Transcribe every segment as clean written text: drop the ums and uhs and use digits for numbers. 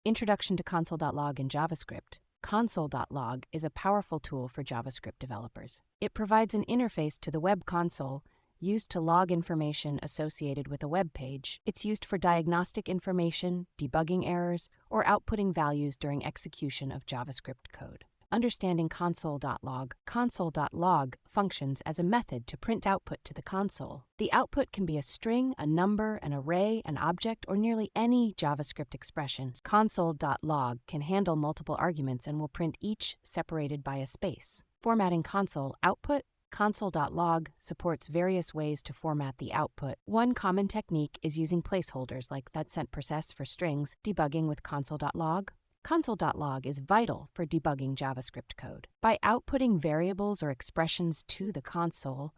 Introduction to Console.log in JavaScript. Console.log is a powerful tool for JavaScript developers. It provides an interface to the web console used to log information associated with a web page. It's used for diagnostic information, debugging errors, or outputting values during execution of JavaScript code. Understanding Console.log. Console.log functions as a method to print output to the console. The output can be a string, a number, an array, an object, or nearly any JavaScript expression. Console.log can handle multiple arguments and will print each separated by a space. Formatting console output. Console.log supports various ways to format the output. One common technique is using placeholders like %% for strings, debugging with Console.log. Console.log is vital for debugging JavaScript code. By outputting variables or expressions to the console,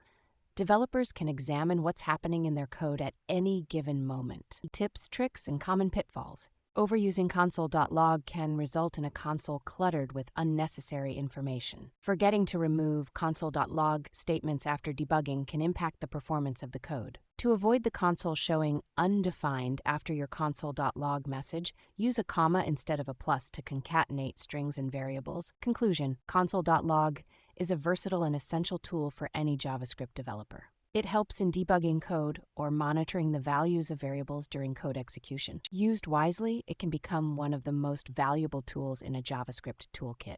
developers can examine what's happening in their code at any given moment. Tips, tricks, and common pitfalls. Overusing Console.log can result in a console cluttered with unnecessary information. Forgetting to remove Console.log statements after debugging can impact the performance of the code. To avoid the console showing undefined after your Console.log message, use a comma instead of a plus to concatenate strings and variables. Conclusion: Console.log is a versatile and essential tool for any JavaScript developer. It helps in debugging code or monitoring the values of variables during code execution. Used wisely, it can become one of the most valuable tools in a JavaScript toolkit.